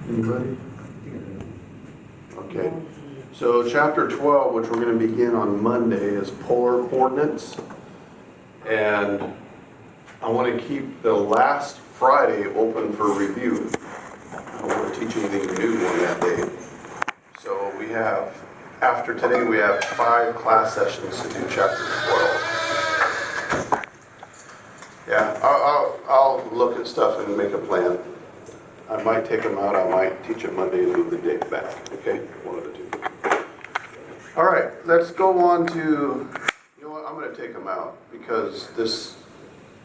Anybody? Okay. So chapter 12, which we're going to begin on Monday, is polar coordinates. And I want to keep the last Friday open for review. I don't want to teach anything new on that day. So we have, after today, we have 5 class sessions to do chapter 12. Yeah, I'll look at stuff and make a plan. I might take them out, I might teach it Monday and move the date back, okay? One of the two. All right, let's go on to, you know what, I'm going to take them out because this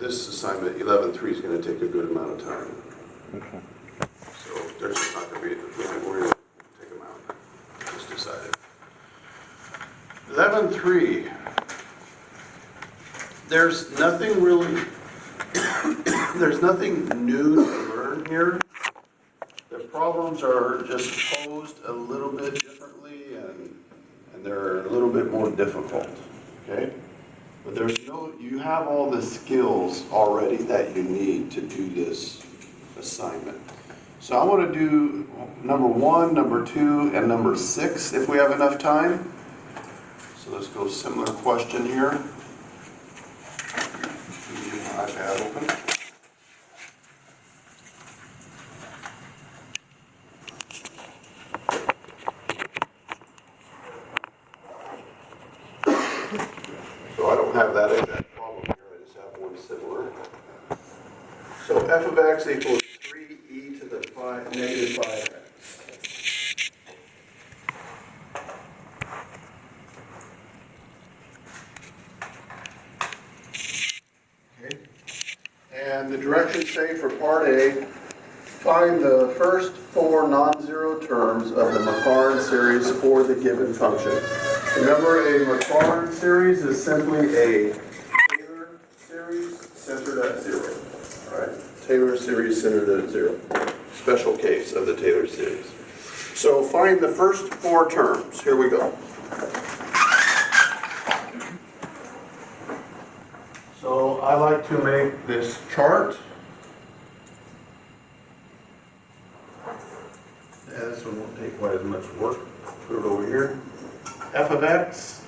assignment, 11.3, is going to take a good amount of time. Okay. So there's just not going to be, we're going to take them out. Just decided. 11.3, there's nothing really, there's nothing new to learn here. The problems are just posed a little bit differently and they're a little bit more difficult, okay? But there's no, you have all the skills already that you need to do this assignment. So I want to do number 1, number 2, and number 6 if we have enough time. So let's go similar question here. Get my iPad open. So I don't have that exact problem here, I just have one similar. So f of x equals 3e to the negative 5x. Okay. And the directions say for part A, find the first 4 non-zero terms of the Maclaurin series for the given function. Remember, a Maclaurin series is simply a Taylor series centered at 0. All right? Taylor series centered at 0. Special case of the Taylor series. So find the first 4 terms. Here we go. So I like to make this chart. This one won't take quite as much work. Put it over here. F of x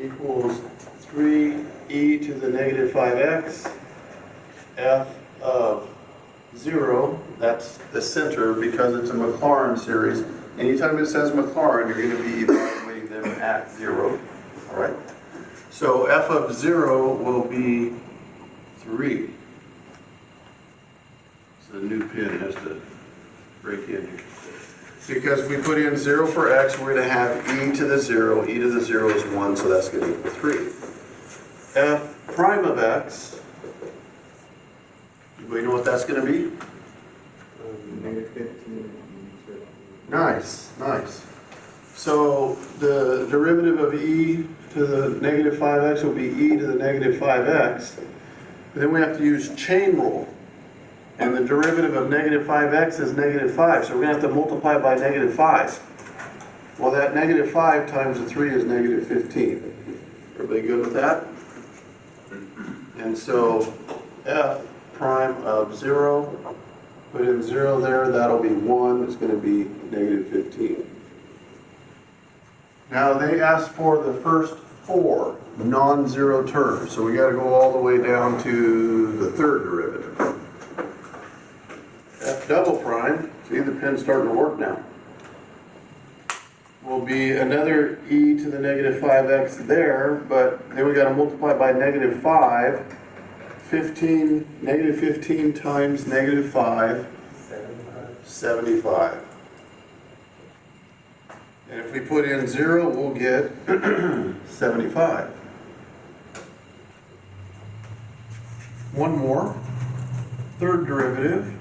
equals 3e to the negative 5x. F of 0, that's the center because it's a Maclaurin series. Anytime it says Maclaurin, you're going to be evaluating them at 0. All right? So f of 0 will be 3. So the new pin has to break in here. Because we put in 0 for x, we're going to have e to the 0. E to the 0 is 1, so that's going to equal 3. F prime of x, anybody know what that's going to be? Negative 15. Nice, nice. So the derivative of e to the negative 5x will be e to the negative 5x. Then we have to use chain rule. And the derivative of negative 5x is negative 5. So we're going to have to multiply by negative 5. Well, that negative 5 times the 3 is negative 15. Everybody good with that? And so f prime of 0, put in 0 there, that'll be 1. It's going to be negative 15. Now they asked for the first 4 non-zero terms. So we got to go all the way down to the third derivative. F double prime, see the pen's starting to work now, will be another e to the negative 5x there, but then we got to multiply by negative 5. 15, negative 15 times negative 5, 75. And if we put in 0, we'll get 75. One more, third derivative.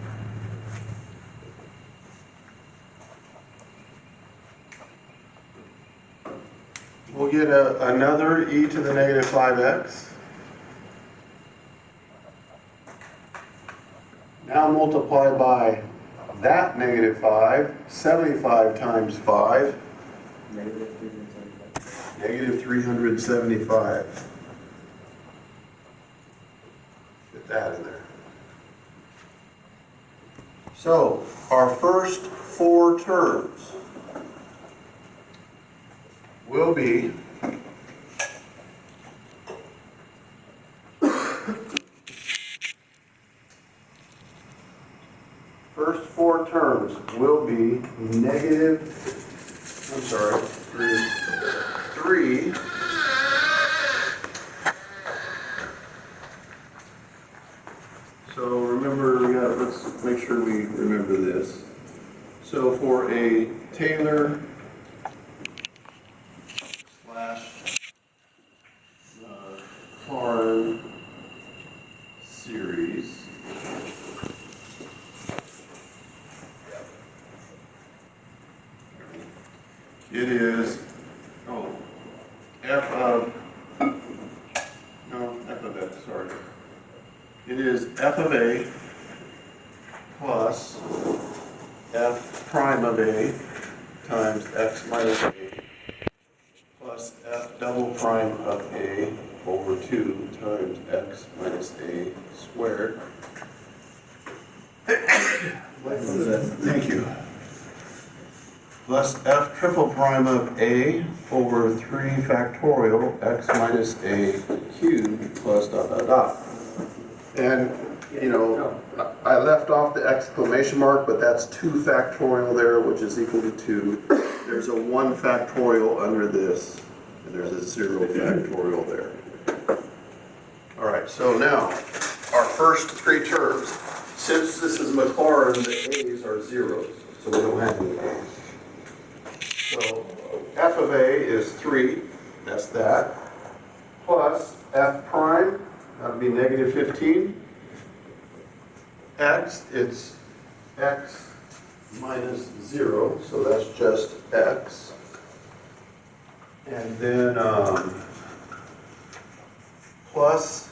We'll get another e to the negative 5x. Now multiply by that negative 5, 75 times 5. Negative 375. Get that in there. So, our first four terms will be negative, I'm sorry, 3. So remember, let's make sure we remember this. So for a Taylor slash Karn series, it is, F of X, sorry. It is F of A plus F prime of A times X minus A plus F double prime of A over 2 times X minus A squared. Thank you. Plus F triple prime of A over 3 factorial X minus A cubed plus dot dot dot. And, I left off the exclamation mark, but that's 2 factorial there, which is equal to 2. There's a 1 factorial under this, and there's a 0 factorial there. All right, so now, our first 3 terms. Since this is Maclaurin, the A's are zeros, so we don't have any A's. So F of A is 3, that's that, plus F prime, that would be negative 15. X, it's X minus 0, so that's just X. And then plus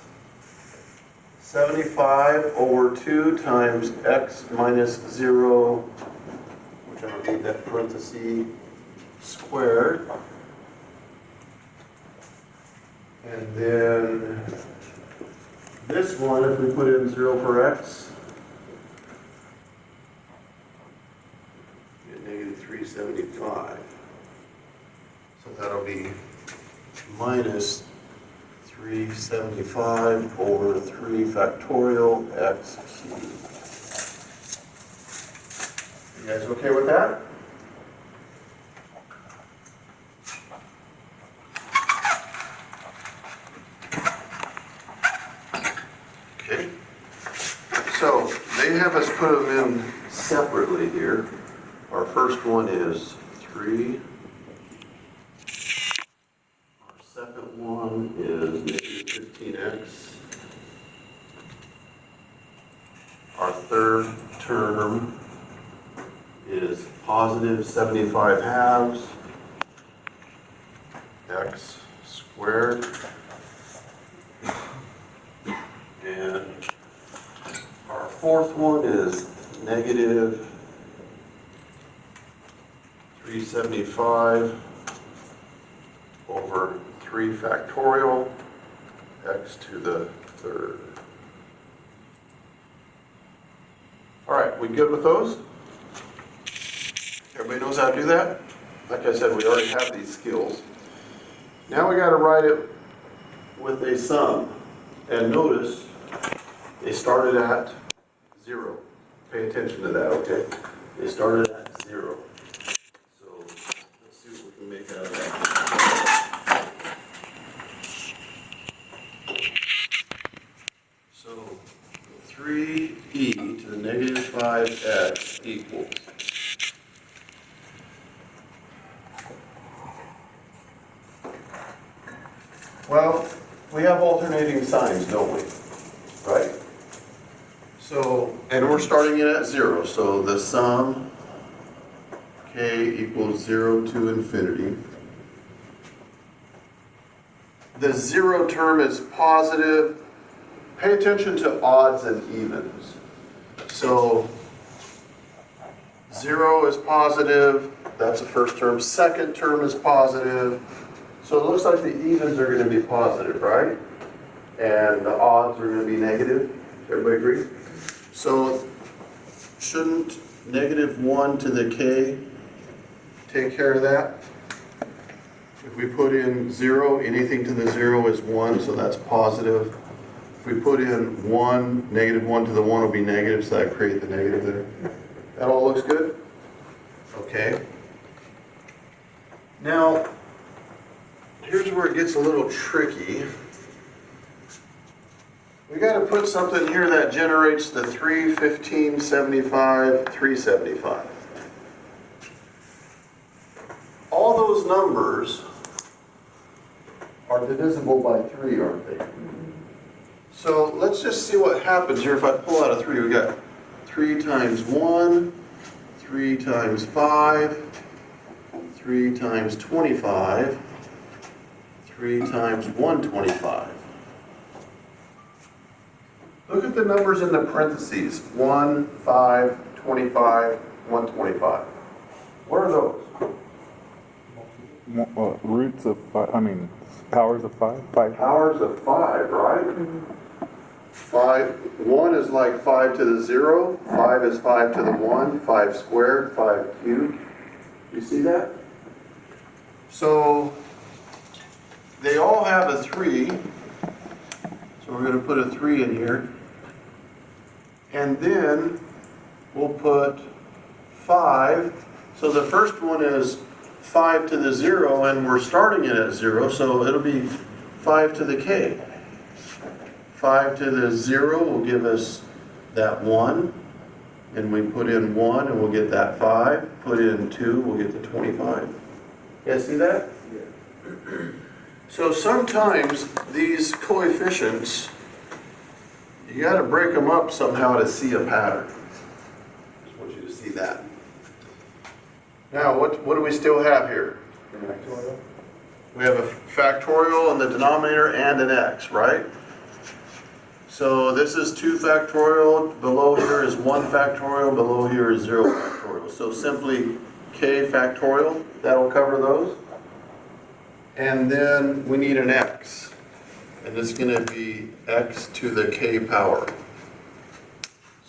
75 over 2 times X minus 0, which I don't need that parenthesis, squared. And then this one, if we put in 0 for X, get negative 375. So that'll be minus 375 over 3 factorial X cubed. You guys okay with that? Okay. So they have us put them in separately here. Our first one is 3. Our second one is negative 15x. Our third term is positive 75 halves x squared. And our fourth one is negative 375 over 3 factorial x to the third. All right, we good with those? Everybody knows how to do that? Like I said, we already have these skills. Now we got to write it with a sum. And notice, they started at 0. Pay attention to that, okay? They started at 0. So let's see what we can make out of that. So 3e to the negative 5x equals well, we have alternating signs, don't we? Right? So, and we're starting it at 0, so the sum k equals 0 to infinity. The 0 term is positive. Pay attention to odds and evens. So 0 is positive, that's the first term. Second term is positive. So it looks like the evens are going to be positive, right? And the odds are going to be negative. Everybody agree? So shouldn't -1 to the k take care of that? If we put in 0, anything to the 0 is 1, so that's positive. If we put in 1, -1 to the 1 will be negative, so that creates the negative there. That all looks good? Okay. Now, here's where it gets a little tricky. We got to put something here that generates the 3, 15, 75, 375. All those numbers are divisible by 3, aren't they? So let's just see what happens here if I pull out a 3. We got 3 times 1, 3 times 5, 3 times 25, 3 times 125. Look at the numbers in the parentheses. 1, 5, 25, 125. What are those? Roots of 5, I mean, powers of 5? 5. Powers of 5, right? 1 is like 5 to the 0, 5 is 5 to the 1, 5 squared, 5 cubed. You see that? So they all have a 3, so we're going to put a 3 in here. And then we'll put 5. So the first one is 5 to the 0, and we're starting it at 0, so it'll be 5 to the k. 5 to the 0 will give us that 1, and we put in 1 and we'll get that 5. Put in 2, we'll get the 25. You guys see that? Yeah. So sometimes these coefficients, you got to break them up somehow to see a pattern. Just want you to see that. Now, what do we still have here? We have a factorial in the denominator and an x, right? So this is 2 factorial, below here is 1 factorial, below here is 0 factorial. So simply k factorial, that'll cover those. And then we need an x, and it's going to be x to the k power.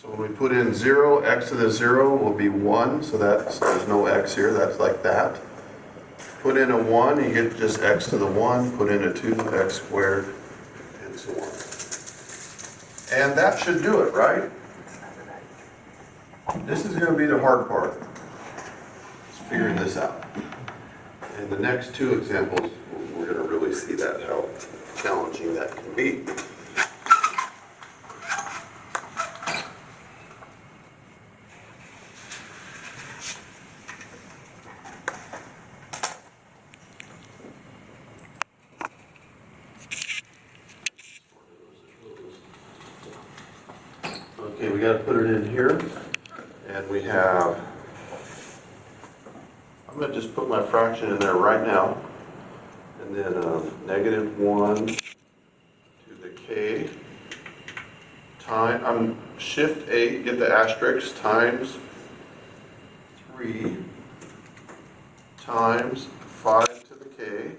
So when we put in 0, x to the 0 will be 1, so there's no x here, that's like that. Put in a 1, you get just x to the 1, put in a 2, x squared, and so on. And that should do it, right? This is going to be the hard part. It's figuring this out. In the next 2 examples, we're going to really see that, how challenging that can be. Okay, we got to put it in here, and we have, I'm going to just put my fraction in there right now, and then -1 to the k time, shift 8, get the asterisk, times 3 times 5 to the k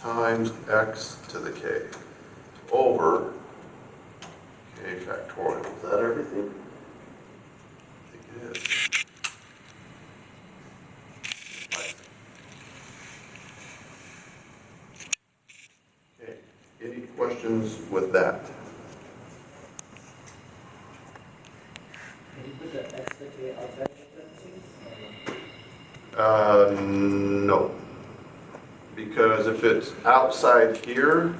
times x to the k over k factorial. Is that everything? I think it is. Okay, any questions with that? Can you put the x to k outside the parentheses? No. Because if it's outside here,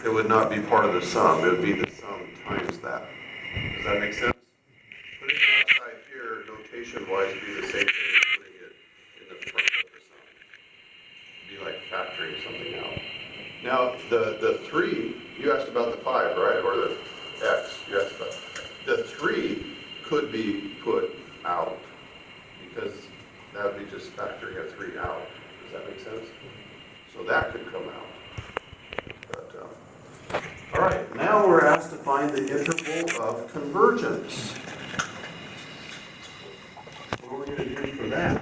it would not be part of the sum. It would be the sum times that. Does that make sense? Putting it outside here, notation-wise, would be the same thing as putting it in the front of the sum. It'd be like factoring something out. Now, the 3, you asked about the 5, right? Or the x, you asked about. The 3 could be put out because that would be just factoring a 3 out. Does that make sense? So that could come out. But, all right, now we're asked to find the interval of convergence. What are we going to do for that?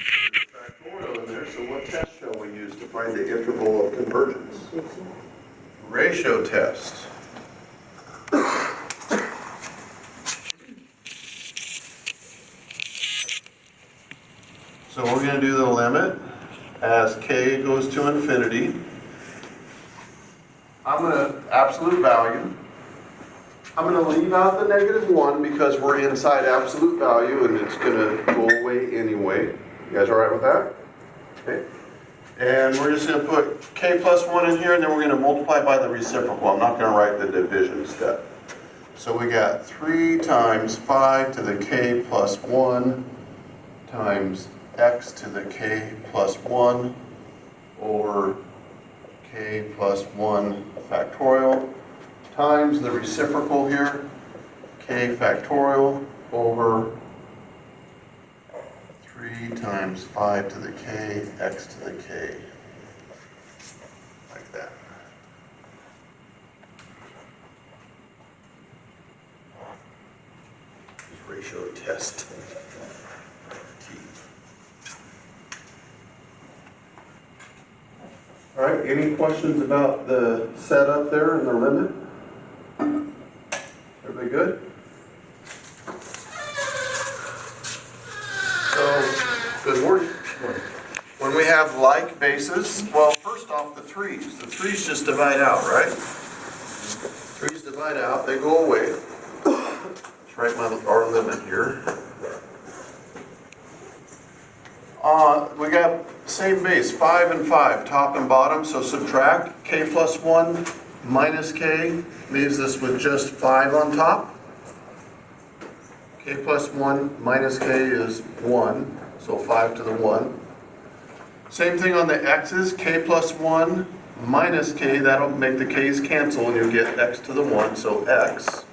There's a factorial in there, so what test shall we use to find the interval of convergence? Ratio test. So we're going to do the limit as k goes to infinity. I'm going to absolute value. I'm going to leave out the -1 because we're inside absolute value and it's going to go away anyway. You guys all right with that? Okay. And we're just going to put k plus 1 in here, and then we're going to multiply by the reciprocal. I'm not going to write the division step. So we got 3 times 5 to the k plus 1 times x to the k plus 1 over k plus 1 factorial times the reciprocal here, k factorial over 3 times 5 to the k, x to the k, like that. Ratio test. All right, any questions about the setup there and the limit? Everybody good? So, good morning. When we have like bases, well, first off, the 3's. The 3's just divide out, right? 3's divide out, they go away. Let's write our limit here. We got same base, 5 and 5, top and bottom, so subtract. K plus 1 minus k leaves us with just 5 on top. K plus 1 minus k is 1, so 5 to the 1. Same thing on the x's, k plus 1 minus k, that'll make the k's cancel and you'll get x to the 1, so x.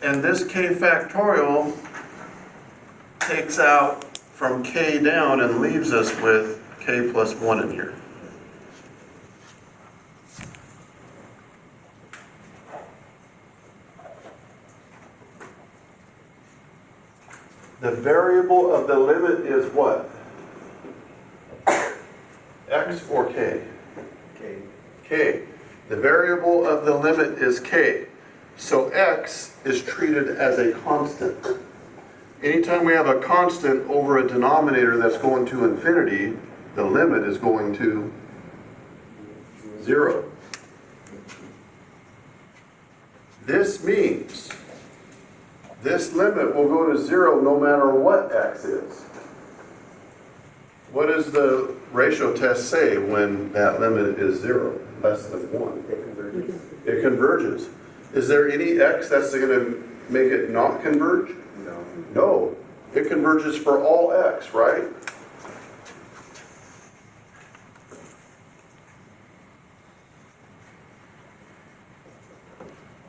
And this k factorial takes out from k down and leaves us with k plus 1 in here. The variable of the limit is what? X or k? K. K. The variable of the limit is k. So x is treated as a constant. Anytime we have a constant over a denominator that's going to infinity, the limit is going to 0. This means this limit will go to 0 no matter what x is. What does the ratio test say when that limit is 0, less than 1? It converges. It converges. Is there any x that's going to make it not converge? No. No. It converges for all x, right?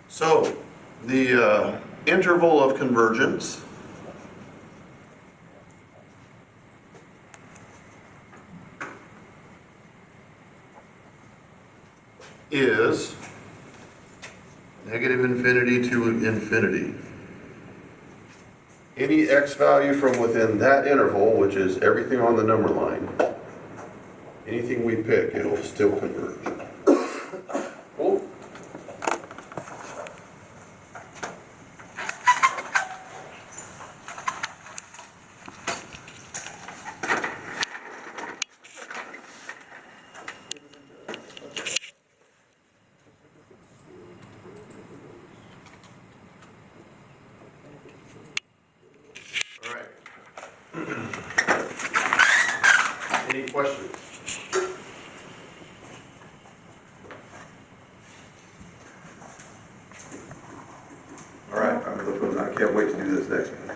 So, the interval of convergence is negative infinity to infinity. Any x value from within that interval, which is everything on the number line, anything we pick, it'll still converge. Cool? All right. Any questions? All right, I can't wait to do this next one.